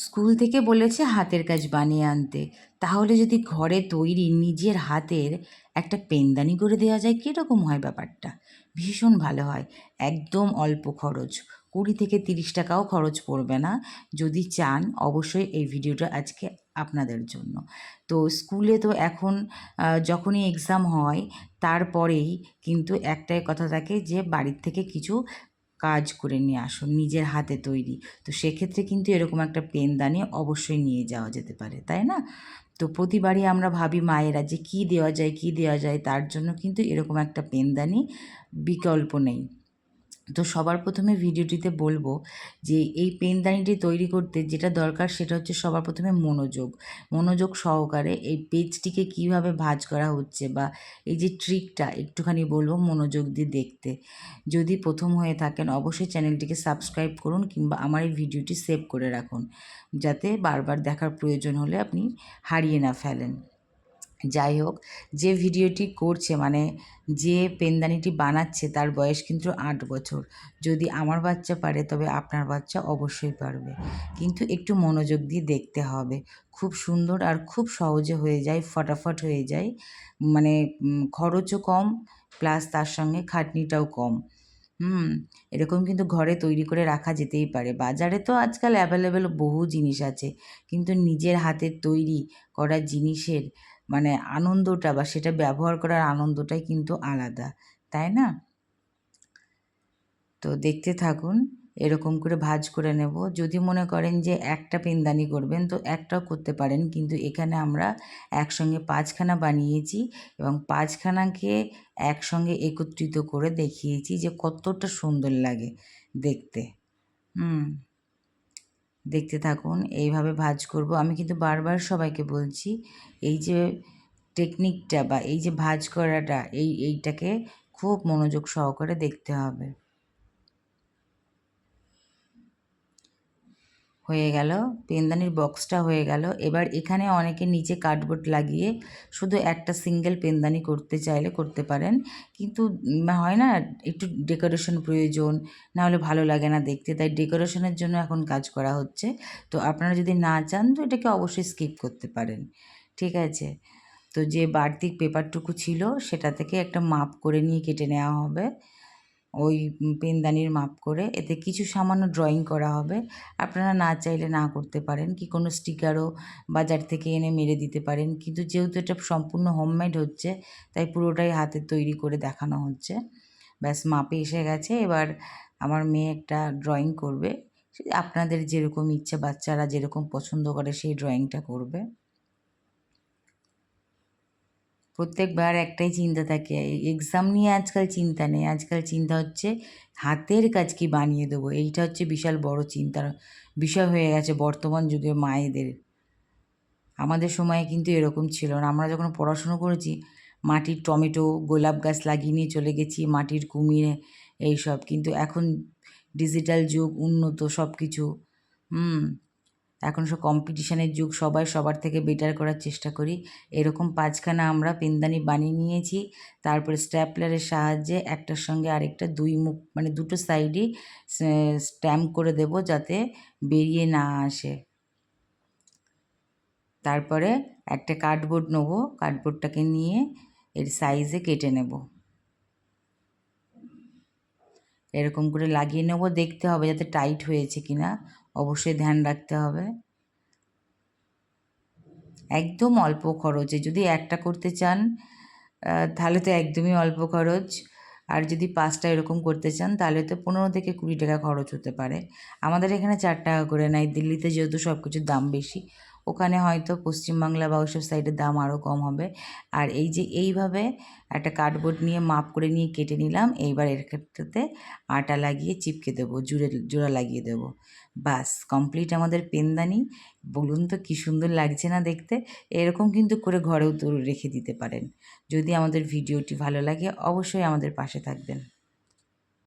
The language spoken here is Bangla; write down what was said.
স্কুল থেকে বলেছে হাতের কাজ বানিয়ে আনতে, তাহলে যদি ঘরে তৈরি নিজের হাতের একটা পেনদানি করে দেওয়া যায় কীরকম হয় ব্যাপারটা? ভীষণ ভালো হয়, একদম অল্প খরচ, 20 থেকে 30 টাকাও খরচ পড়বে না। যদি চান অবশ্যই এই ভিডিওটা আজকে আপনাদের জন্য। তো স্কুলে তো এখন যখনই এক্সাম হয় তারপরেই কিন্তু একটাই কথা থাকে যে বাড়ির থেকে কিছু কাজ করে নিয়ে আসুন নিজের হাতে তৈরি। তো সেক্ষেত্রে কিন্তু এরকম একটা পেনদানি অবশ্যই নিয়ে যাওয়া যেতে পারে, তাই না? তো প্রতিবারই আমরা ভাবি মায়েরা যে কী দেওয়া যায় কী দেওয়া যায়, তার জন্য কিন্তু এরকম একটা পেনদানি বিকল্প নেই। তো সবার প্রথমে ভিডিওটিতে বলবো যে এই পেনদানিটি তৈরি করতে যেটা দরকার সেটা হচ্ছে সবার প্রথমে মনোযোগ সহকারে এই পেজটিকে কিভাবে ভাঁজ করা হচ্ছে বা এই যে ট্রিকটা একটুখানি বলবো মনোযোগ দিয়ে দেখতে। যদি প্রথম হয়ে থাকেন অবশ্যই চ্যানেলটিকে সাবস্ক্রাইব করুন কিংবা আমার এই ভিডিওটি সেভ করে রাখুন, যাতে বারবার দেখার প্রয়োজন হলে আপনি হারিয়ে না ফেলেন। যাই হোক, যে ভিডিওটি করছে মানে যে পেনদানিটি বানাচ্ছে তার বয়স কিন্তু 8 বছর। যদি আমার বাচ্চা পারে তবে আপনার বাচ্চা অবশ্যই পারবে, কিন্তু একটু মনোযোগ দিয়ে দেখতে হবে। খুব সুন্দর আর খুব সহজে হয়ে যায়, ফটাফট হয়ে যায়, মানে খরচও কম প্লাস তার সঙ্গে খাটনিটাও কম। এরকম কিন্তু ঘরে তৈরি করে রাখা যেতেই পারে। বাজারে তো আজকাল অ্যাভেলেবেল বহু জিনিস আছে, কিন্তু নিজের হাতের তৈরি করা জিনিসের মানে আনন্দটা বা সেটা ব্যবহার করার আনন্দটাই কিন্তু আলাদা, তাই না? তো দেখতে থাকুন, এরকম করে ভাঁজ করে নেব। যদি মনে করেন যে একটা পেনদানি করবেন তো একটাও করতে পারেন, কিন্তু এখানে আমরা একসঙ্গে 5খানা বানিয়েছি এবং 5খানাকে একসঙ্গে একত্রিত করে দেখিয়েছি যে কতটা সুন্দর লাগে দেখতে। দেখতে থাকুন, এইভাবে ভাঁজ করব। আমি কিন্তু বারবার সবাইকে বলছি এই যে টেকনিকটা বা এই যে ভাঁজ করাটা এইটাকে খুব মনোযোগ সহকারে দেখতে হবে। হয়ে গেল, পেনদানির বক্সটা হয়ে গেল। এবার এখানে অনেকে নিচে কার্ডবোর্ড লাগিয়ে শুধু একটা সিঙ্গেল পেনদানি করতে চাইলে করতে পারেন, কিন্তু হয় না একটু ডেকোরেশন প্রয়োজন, না হলে ভালো লাগে না দেখতে, তাই ডেকোরেশনের জন্য এখন কাজ করা হচ্ছে। তো আপনারা যদি না চান তো এটাকে অবশ্যই স্কিপ করতে পারেন, ঠিক আছে? তো যে বাড়তি পেপারটুকু ছিল সেটা থেকে একটা মাপ করে নিয়ে কেটে নেওয়া হবে, ওই পেনদানির মাপ করে। এতে কিছু সামান্য ড্রয়িং করা হবে। আপনারা না চাইলে না করতে পারেন, কি কোনো স্টিকারও বাজার থেকে এনে মেরে দিতে পারেন, কিন্তু যেহেতু এটা সম্পূর্ণ হোমমেড হচ্ছে তাই পুরোটাই হাতে তৈরি করে দেখানো হচ্ছে। ব্যাস মাপে এসে গেছে। এবার আমার মেয়ে একটা ড্রয়িং করবে, আপনাদের যেরকম ইচ্ছা, বাচ্চারা যেরকম পছন্দ করে সেই ড্রয়িংটা করবে। প্রত্যেকবার একটাই চিন্তা থাকে, এক্সাম নিয়ে আজকাল চিন্তা নেই, আজকাল চিন্তা হচ্ছে হাতের কাজ কি বানিয়ে দেবো। এইটা হচ্ছে বিশাল বড় চিন্তার বিষয় হয়ে গেছে বর্তমান যুগে মায়েদের। আমাদের সময়ে কিন্তু এরকম ছিল না। আমরা যখন পড়াশুনো করেছি মাটির টমেটো, গোলাপ গাছ লাগিয়ে নিয়ে চলে গেছি, মাটির কুমির এইসব। কিন্তু এখন ডিজিটাল যুগ, উন্নত সব কিছু। এখন সব কম্পিটিশানের যুগ, সবাই সবার থেকে বেটার করার চেষ্টা করি। এরকম 5খানা আমরা পেনদানি বানিয়ে নিয়েছি। তারপরে স্ট্যাপলারের সাহায্যে একটার সঙ্গে আরেকটা দুই মুখ মানে দুটো সাইডই স্ট্যাম্প করে দেব যাতে বেরিয়ে না আসে। তারপরে একটা কার্ডবোর্ড নেব, কার্ডবোর্ডটাকে নিয়ে এর সাইজে কেটে নেব। এরকম করে লাগিয়ে নেব, দেখতে হবে যাতে টাইট হয়েছে কিনা, অবশ্যই ধ্যান রাখতে হবে। একদম অল্প খরচে যদি একটা করতে চান তাহলে তো একদমই অল্প খরচ, আর যদি 5টা এরকম করতে চান তাহলে তো 15 থেকে 20 টাকা খরচ হতে পারে। আমাদের এখানে 4 টাকা করে নেয়, দিল্লিতে যেহেতু সব কিছুর দাম বেশি, ওখানে হয়তো পশ্চিমবাংলা বা ওইসব সাইডের দাম আরও কম হবে। আর এই যে এইভাবে একটা কার্ডবোর্ড নিয়ে মাপ করে নিয়ে কেটে নিলাম, এইবার এর ক্ষেত্রেতে আটা লাগিয়ে চিপকে দেবো, জোড়া লাগিয়ে দেবো। বাস কমপ্লিট আমাদের পেনদানি। বলুন তো কী সুন্দর লাগছে না দেখতে? এরকম কিন্তু করে ঘরেও তো রেখে দিতে পারেন। যদি আমাদের ভিডিওটি ভালো লাগে অবশ্যই আমাদের পাশে থাকবেন।